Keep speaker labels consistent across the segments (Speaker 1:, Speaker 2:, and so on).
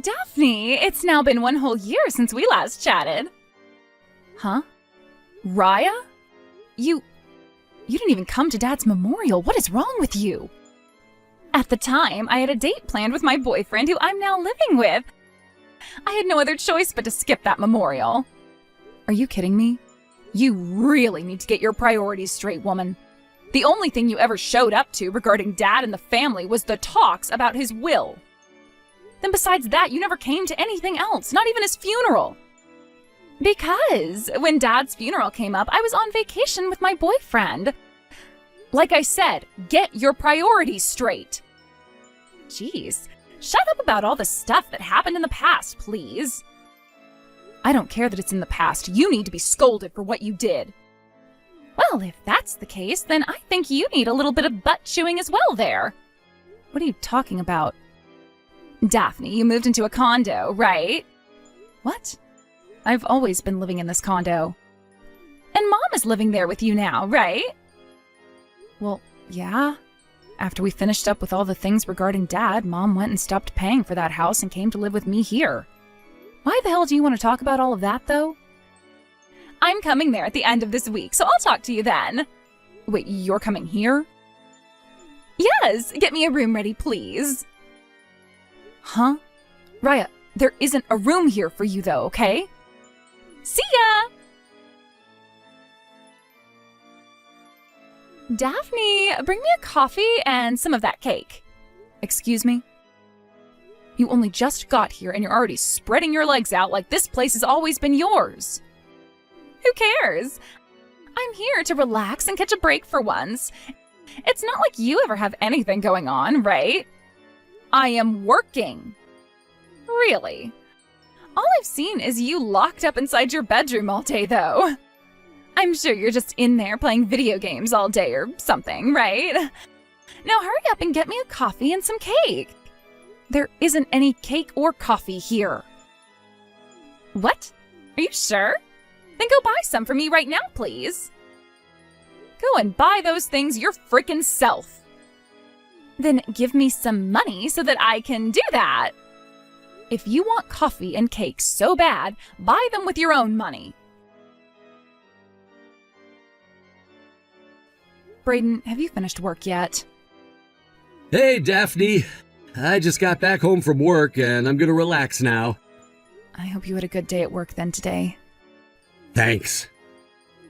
Speaker 1: Daphne, it's now been one whole year since we last chatted. Huh? Raya? You didn't even come to Dad's memorial. What is wrong with you? At the time, I had a date planned with my boyfriend who I'm now living with. I had no other choice but to skip that memorial. Are you kidding me? You really need to get your priorities straight, woman. The only thing you ever showed up to regarding Dad and the family was the talks about his will. Then besides that, you never came to anything else, not even his funeral. Because when Dad's funeral came up, I was on vacation with my boyfriend. Like I said, get your priorities straight. Jeez, shut up about all the stuff that happened in the past, please. I don't care that it's in the past. You need to be scolded for what you did. Well, if that's the case, then I think you need a little bit of butt chewing as well there. What are you talking about? Daphne, you moved into a condo, right? What? I've always been living in this condo. And Mom is living there with you now, right? Well, yeah. After we finished up with all the things regarding Dad, Mom went and stopped paying for that house and came to live with me here. Why the hell do you want to talk about all of that, though? I'm coming there at the end of this week, so I'll talk to you then. Wait, you're coming here? Yes, get me a room ready, please. Huh? Raya, there isn't a room here for you, though, okay? See ya! Daphne, bring me a coffee and some of that cake. Excuse me? You only just got here and you're already spreading your legs out like this place has always been yours. Who cares? I'm here to relax and catch a break for once. It's not like you ever have anything going on, right? I am working. Really? All I've seen is you locked up inside your bedroom all day, though. I'm sure you're just in there playing video games all day or something, right? Now hurry up and get me a coffee and some cake. There isn't any cake or coffee here. What? Are you sure? Then go buy some for me right now, please. Go and buy those things your frickin' self. Then give me some money so that I can do that. If you want coffee and cake so bad, buy them with your own money. Brayden, have you finished work yet?
Speaker 2: Hey, Daphne. I just got back home from work and I'm gonna relax now.
Speaker 1: I hope you had a good day at work then today.
Speaker 2: Thanks.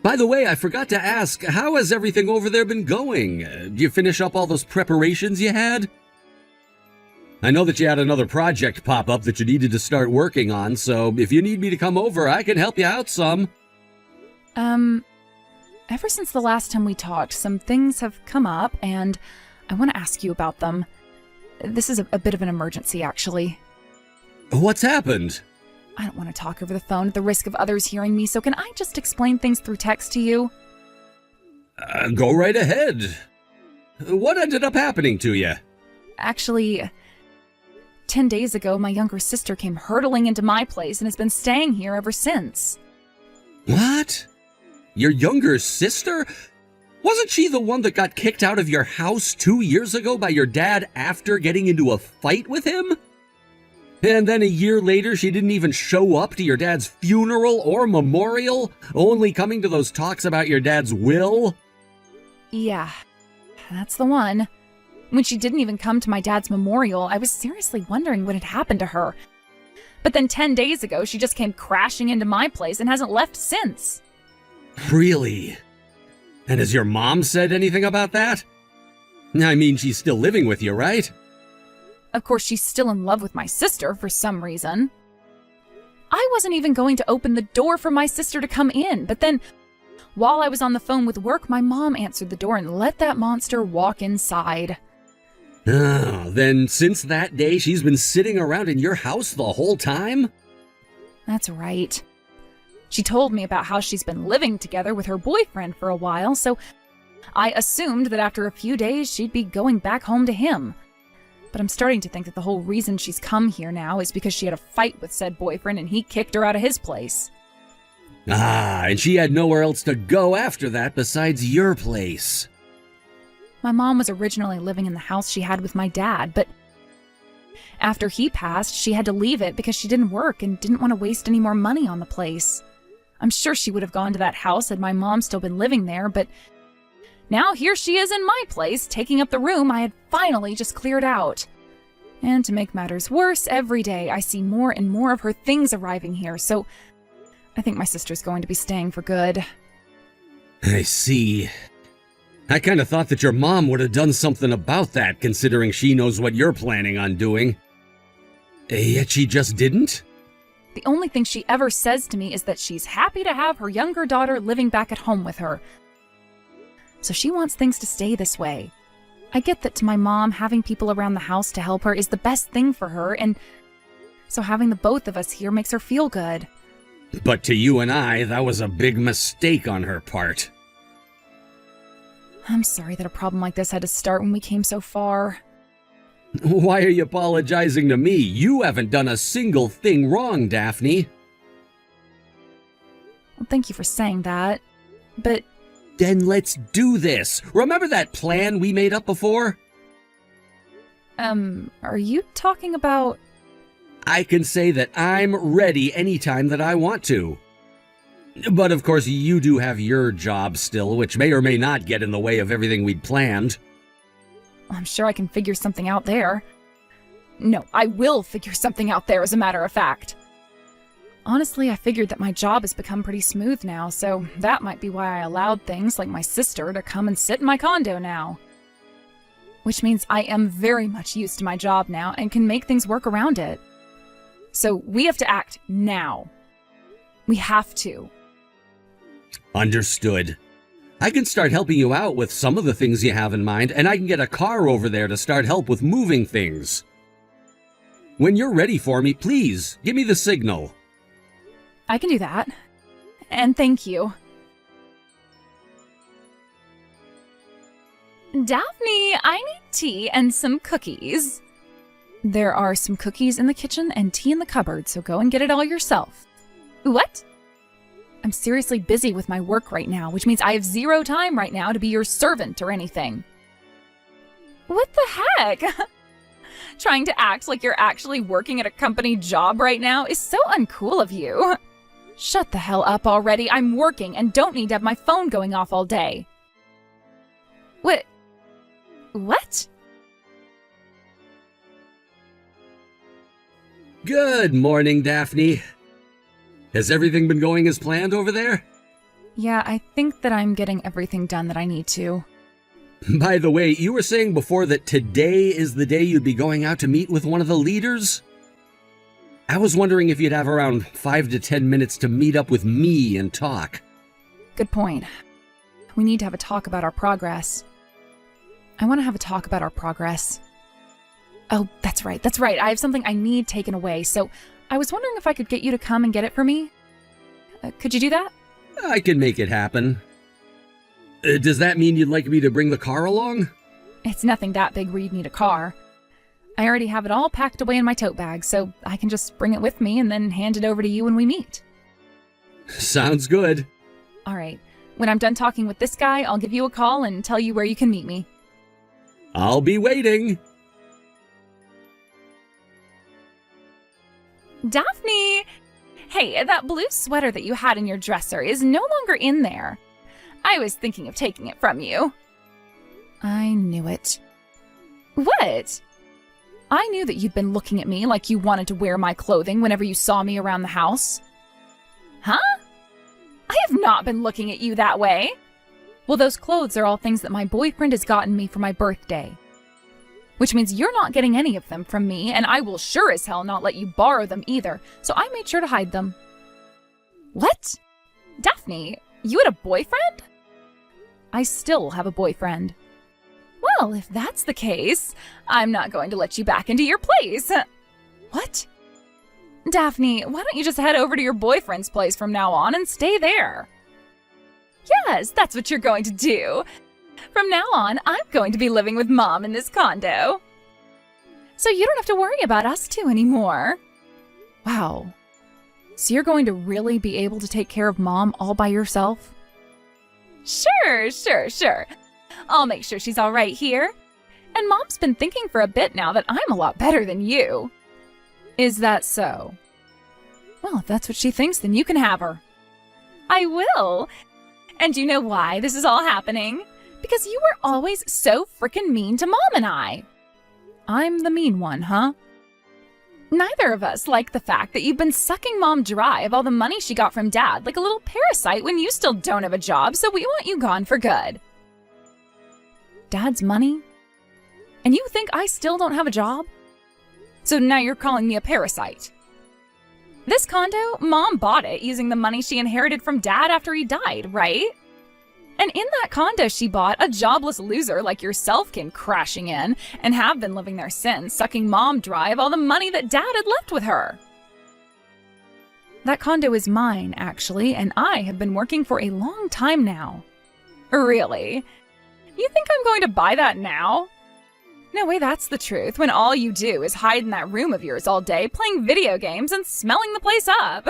Speaker 2: By the way, I forgot to ask, how has everything over there been going? Did you finish up all those preparations you had? I know that you had another project pop up that you needed to start working on, so if you need me to come over, I can help you out some.
Speaker 1: Ever since the last time we talked, some things have come up, and I want to ask you about them. This is a bit of an emergency, actually.
Speaker 2: What's happened?
Speaker 1: I don't want to talk over the phone at the risk of others hearing me, so can I just explain things through text to you?
Speaker 2: Go right ahead. What ended up happening to you?
Speaker 1: Actually, 10 days ago, my younger sister came hurtling into my place and has been staying here ever since.
Speaker 2: What? Your younger sister? Wasn't she the one that got kicked out of your house 2 years ago by your dad after getting into a fight with him? And then a year later, she didn't even show up to your dad's funeral or memorial, only coming to those talks about your dad's will?
Speaker 1: Yeah, that's the one. When she didn't even come to my dad's memorial, I was seriously wondering what had happened to her. But then 10 days ago, she just came crashing into my place and hasn't left since.
Speaker 2: Really? And has your mom said anything about that? I mean, she's still living with you, right?
Speaker 1: Of course, she's still in love with my sister for some reason. I wasn't even going to open the door for my sister to come in, but then, while I was on the phone with work, my mom answered the door and let that monster walk inside.
Speaker 2: Oh, then since that day, she's been sitting around in your house the whole time?
Speaker 1: That's right. She told me about how she's been living together with her boyfriend for a while, so I assumed that after a few days she'd be going back home to him. But I'm starting to think that the whole reason she's come here now is because she had a fight with said boyfriend and he kicked her out of his place.
Speaker 2: Ah, and she had nowhere else to go after that besides your place.
Speaker 1: My mom was originally living in the house she had with my dad, but After he passed, she had to leave it because she didn't work and didn't want to waste any more money on the place. I'm sure she would have gone to that house had my mom still been living there, but now here she is in my place, taking up the room I had finally just cleared out. And to make matters worse, every day I see more and more of her things arriving here, so I think my sister's going to be staying for good.
Speaker 2: I see. I kind of thought that your mom would have done something about that, considering she knows what you're planning on doing. Yet she just didn't?
Speaker 1: The only thing she ever says to me is that she's happy to have her younger daughter living back at home with her. So she wants things to stay this way. I get that to my mom, having people around the house to help her is the best thing for her, and so having the both of us here makes her feel good.
Speaker 2: But to you and I, that was a big mistake on her part.
Speaker 1: I'm sorry that a problem like this had to start when we came so far.
Speaker 2: Why are you apologizing to me? You haven't done a single thing wrong, Daphne.
Speaker 1: Well, thank you for saying that, but...
Speaker 2: Then let's do this. Remember that plan we made up before?
Speaker 1: Are you talking about...
Speaker 2: I can say that I'm ready anytime that I want to. But of course, you do have your job still, which may or may not get in the way of everything we'd planned.
Speaker 1: I'm sure I can figure something out there. No, I will figure something out there, as a matter of fact. Honestly, I figured that my job has become pretty smooth now, so that might be why I allowed things like my sister to come and sit in my condo now. Which means I am very much used to my job now and can make things work around it. So we have to act now. We have to.
Speaker 2: Understood. I can start helping you out with some of the things you have in mind, and I can get a car over there to start help with moving things. When you're ready for me, please, give me the signal.
Speaker 1: I can do that. And thank you. Daphne, I need tea and some cookies. There are some cookies in the kitchen and tea in the cupboard, so go and get it all yourself. What? I'm seriously busy with my work right now, which means I have zero time right now to be your servant or anything. What the heck? Trying to act like you're actually working at a company job right now is so uncool of you. Shut the hell up already. I'm working and don't need to have my phone going off all day. What?
Speaker 2: Good morning, Daphne. Has everything been going as planned over there?
Speaker 1: Yeah, I think that I'm getting everything done that I need to.
Speaker 2: By the way, you were saying before that today is the day you'd be going out to meet with one of the leaders? I was wondering if you'd have around 5 to 10 minutes to meet up with me and talk.
Speaker 1: Good point. We need to have a talk about our progress. I want to have a talk about our progress. Oh, that's right. I have something I need taken away, so I was wondering if I could get you to come and get it for me. Could you do that?
Speaker 2: I can make it happen. Does that mean you'd like me to bring the car along?
Speaker 1: It's nothing that big where you'd need a car. I already have it all packed away in my tote bag, so I can just bring it with me and then hand it over to you when we meet.
Speaker 2: Sounds good.
Speaker 1: All right. When I'm done talking with this guy, I'll give you a call and tell you where you can meet me.
Speaker 2: I'll be waiting.
Speaker 1: Daphne! Hey, that blue sweater that you had in your dresser is no longer in there. I was thinking of taking it from you. I knew it. What? I knew that you'd been looking at me like you wanted to wear my clothing whenever you saw me around the house. Huh? I have not been looking at you that way. Well, those clothes are all things that my boyfriend has gotten me for my birthday. Which means you're not getting any of them from me, and I will sure as hell not let you borrow them either, so I made sure to hide them. What? Daphne, you had a boyfriend? I still have a boyfriend. Well, if that's the case, I'm not going to let you back into your place. What? Daphne, why don't you just head over to your boyfriend's place from now on and stay there? Yes, that's what you're going to do. From now on, I'm going to be living with Mom in this condo. So you don't have to worry about us two anymore. Wow. So you're going to really be able to take care of Mom all by yourself? Sure. I'll make sure she's all right here. And Mom's been thinking for a bit now that I'm a lot better than you. Is that so? Well, if that's what she thinks, then you can have her. I will. And you know why this is all happening? Because you were always so frickin' mean to Mom and I. I'm the mean one, huh? Neither of us like the fact that you've been sucking Mom dry of all the money she got from Dad like a little parasite when you still don't have a job, so we want you gone for good. Dad's money? And you think I still don't have a job? So now you're calling me a parasite. This condo, Mom bought it using the money she inherited from Dad after he died, right? And in that condo she bought, a jobless loser like yourself came crashing in and have been living there since, sucking Mom dry of all the money that Dad had left with her. That condo is mine, actually, and I have been working for a long time now. Really? You think I'm going to buy that now? No way, that's the truth, when all you do is hide in that room of yours all day, playing video games and smelling the place up.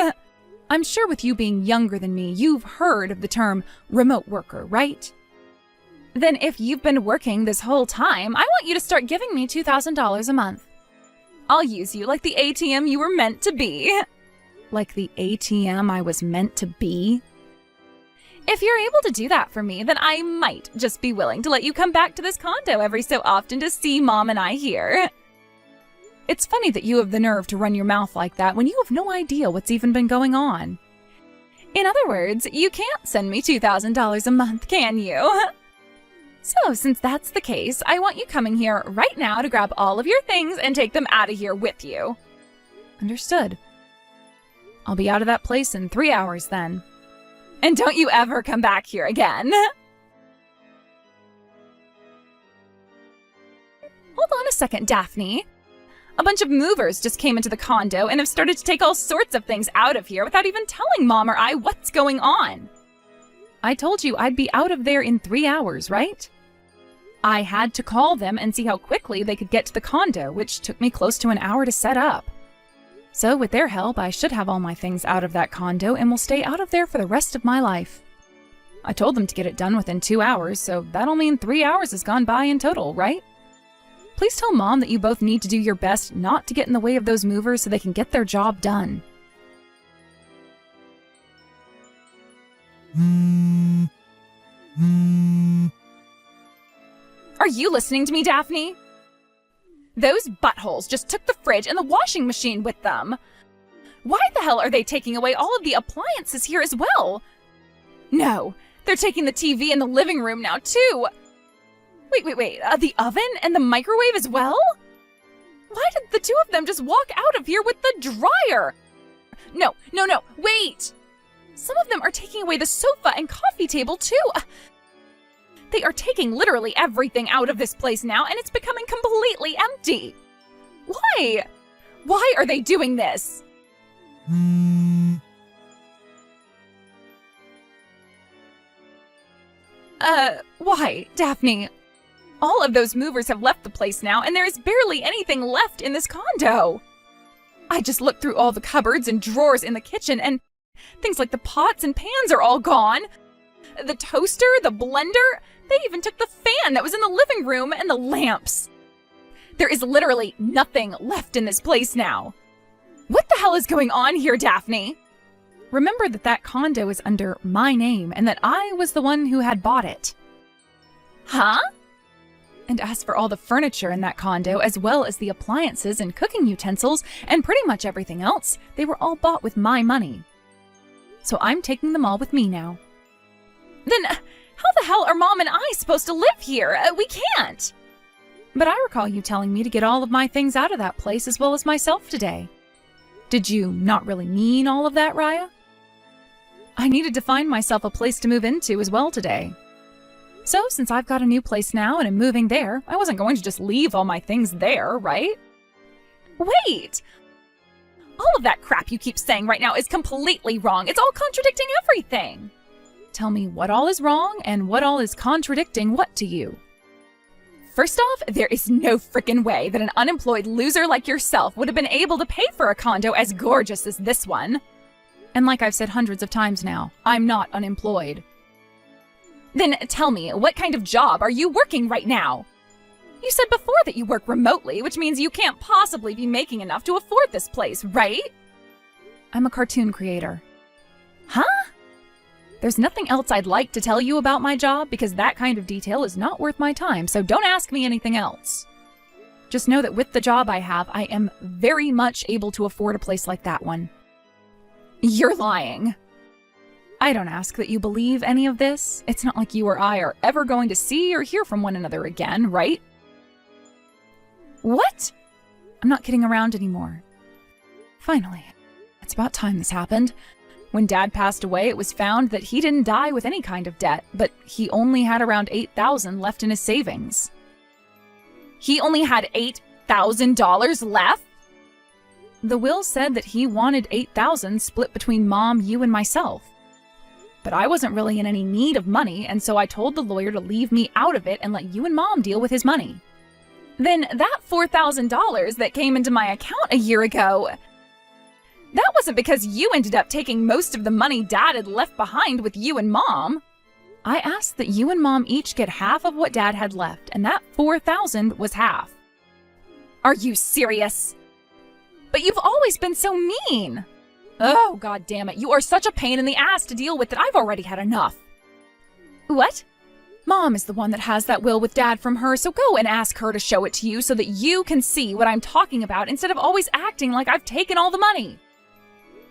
Speaker 1: I'm sure with you being younger than me, you've heard of the term remote worker, right? Then if you've been working this whole time, I want you to start giving me $2,000 a month. I'll use you like the ATM you were meant to be. Like the ATM I was meant to be? If you're able to do that for me, then I might just be willing to let you come back to this condo every so often to see Mom and I here. It's funny that you have the nerve to run your mouth like that when you have no idea what's even been going on. In other words, you can't send me $2,000 a month, can you? So, since that's the case, I want you coming here right now to grab all of your things and take them out of here with you. Understood. I'll be out of that place in 3 hours then. And don't you ever come back here again. Hold on a second, Daphne. A bunch of movers just came into the condo and have started to take all sorts of things out of here without even telling Mom or I what's going on. I told you I'd be out of there in 3 hours, right? I had to call them and see how quickly they could get to the condo, which took me close to an hour to set up. So with their help, I should have all my things out of that condo and will stay out of there for the rest of my life. I told them to get it done within 2 hours, so that'll mean 3 hours has gone by in total, right? Please tell Mom that you both need to do your best not to get in the way of those movers so they can get their job done. Are you listening to me, Daphne? Those buttholes just took the fridge and the washing machine with them. Why the hell are they taking away all of the appliances here as well? No, they're taking the TV in the living room now too. Wait, the oven and the microwave as well? Why did the two of them just walk out of here with the dryer? No, wait! Some of them are taking away the sofa and coffee table too. They are taking literally everything out of this place now, and it's becoming completely empty. Why? Why are they doing this? Why, Daphne? All of those movers have left the place now, and there is barely anything left in this condo. I just looked through all the cupboards and drawers in the kitchen, and things like the pots and pans are all gone. The toaster, the blender, they even took the fan that was in the living room and the lamps. There is literally nothing left in this place now. What the hell is going on here, Daphne? Remember that condo is under my name and that I was the one who had bought it. Huh? And as for all the furniture in that condo, as well as the appliances and cooking utensils and pretty much everything else, they were all bought with my money. So I'm taking them all with me now. Then how the hell are Mom and I supposed to live here? We can't. But I recall you telling me to get all of my things out of that place as well as myself today. Did you not really mean all of that, Raya? I needed to find myself a place to move into as well today. So, since I've got a new place now and am moving there, I wasn't going to just leave all my things there, right? Wait! All of that crap you keep saying right now is completely wrong. It's all contradicting everything. Tell me what all is wrong and what all is contradicting what to you. First off, there is no frickin' way that an unemployed loser like yourself would have been able to pay for a condo as gorgeous as this one. And like I've said hundreds of times now, I'm not unemployed. Then tell me, what kind of job are you working right now? You said before that you work remotely, which means you can't possibly be making enough to afford this place, right? I'm a cartoon creator. Huh? There's nothing else I'd like to tell you about my job because that kind of detail is not worth my time, so don't ask me anything else. Just know that with the job I have, I am very much able to afford a place like that one. You're lying. I don't ask that you believe any of this. It's not like you or I are ever going to see or hear from one another again, right? What? I'm not kidding around anymore. Finally, it's about time this happened. When Dad passed away, it was found that he didn't die with any kind of debt, but he only had around $8,000 left in his savings. He only had $8,000 left? The will said that he wanted $8,000 split between Mom, you, and myself. But I wasn't really in any need of money, and so I told the lawyer to leave me out of it and let you and Mom deal with his money. Then that $4,000 that came into my account a year ago, that wasn't because you ended up taking most of the money Dad had left behind with you and Mom. I asked that you and Mom each get half of what Dad had left, and that $4,000 was half. Are you serious? But you've always been so mean. Oh, God damn it. You are such a pain in the ass to deal with that I've already had enough. What? Mom is the one that has that will with Dad from her, so go and ask her to show it to you so that you can see what I'm talking about instead of always acting like I've taken all the money.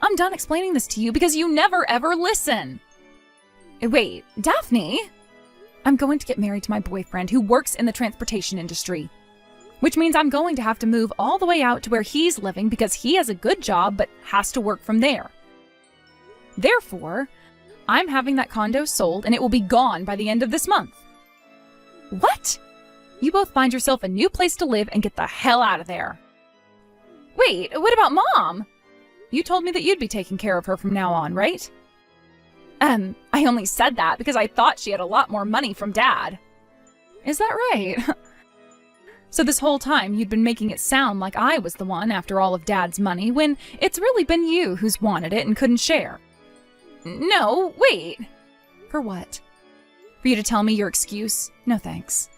Speaker 1: I'm done explaining this to you because you never ever listen. Wait, Daphne? I'm going to get married to my boyfriend who works in the transportation industry, which means I'm going to have to move all the way out to where he's living because he has a good job but has to work from there. Therefore, I'm having that condo sold and it will be gone by the end of this month. What? You both find yourself a new place to live and get the hell out of there. Wait, what about Mom? You told me that you'd be taking care of her from now on, right? I only said that because I thought she had a lot more money from Dad. Is that right? So this whole time you'd been making it sound like I was the one after all of Dad's money when it's really been you who's wanted it and couldn't share. No, wait. For what? For you to tell me your excuse? No thanks.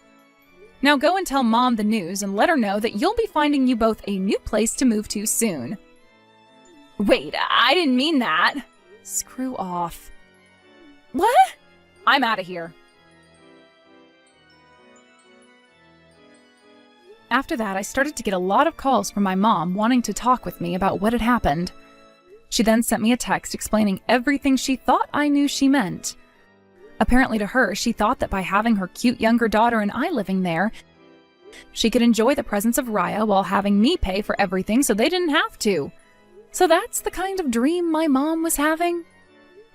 Speaker 1: Now go and tell Mom the news and let her know that you'll be finding you both a new place to move to soon. Wait, I didn't mean that. Screw off. What? I'm out of here. After that, I started to get a lot of calls from my mom wanting to talk with me about what had happened. She then sent me a text explaining everything she thought I knew she meant. Apparently to her, she thought that by having her cute younger daughter and I living there, she could enjoy the presence of Raya while having me pay for everything so they didn't have to. So that's the kind of dream my mom was having?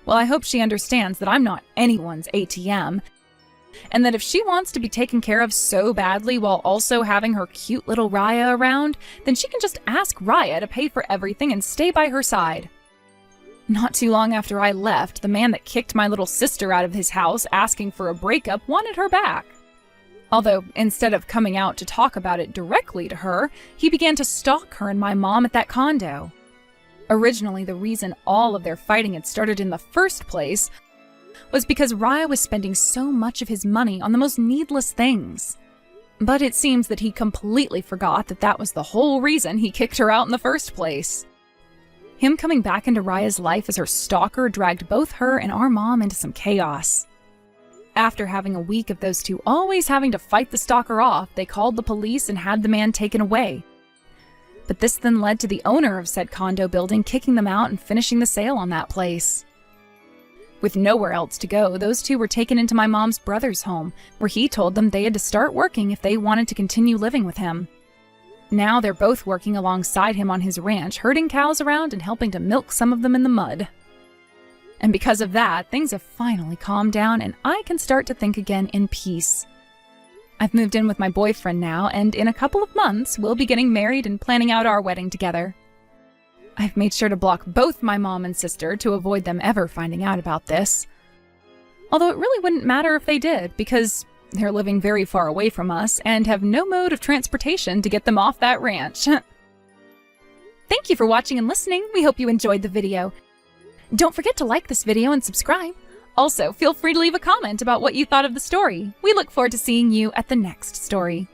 Speaker 1: Well, I hope she understands that I'm not anyone's ATM, and that if she wants to be taken care of so badly while also having her cute little Raya around, then she can just ask Raya to pay for everything and stay by her side. Not too long after I left, the man that kicked my little sister out of his house asking for a breakup wanted her back. Although, instead of coming out to talk about it directly to her, he began to stalk her and my mom at that condo. Originally, the reason all of their fighting had started in the first place was because Raya was spending so much of his money on the most needless things. But it seems that he completely forgot that that was the whole reason he kicked her out in the first place. Him coming back into Raya's life as her stalker dragged both her and our mom into some chaos. After having a week of those two always having to fight the stalker off, they called the police and had the man taken away. But this then led to the owner of said condo building kicking them out and finishing the sale on that place. With nowhere else to go, those two were taken into my mom's brother's home, where he told them they had to start working if they wanted to continue living with him. Now they're both working alongside him on his ranch, herding cows around and helping to milk some of them in the mud. And because of that, things have finally calmed down and I can start to think again in peace. I've moved in with my boyfriend now, and in a couple of months, we'll be getting married and planning out our wedding together. I've made sure to block both my mom and sister to avoid them ever finding out about this. Although it really wouldn't matter if they did, because they're living very far away from us and have no mode of transportation to get them off that ranch. Thank you for watching and listening. We hope you enjoyed the video. Don't forget to like this video and subscribe. Also, feel free to leave a comment about what you thought of the story. We look forward to seeing you at the next story.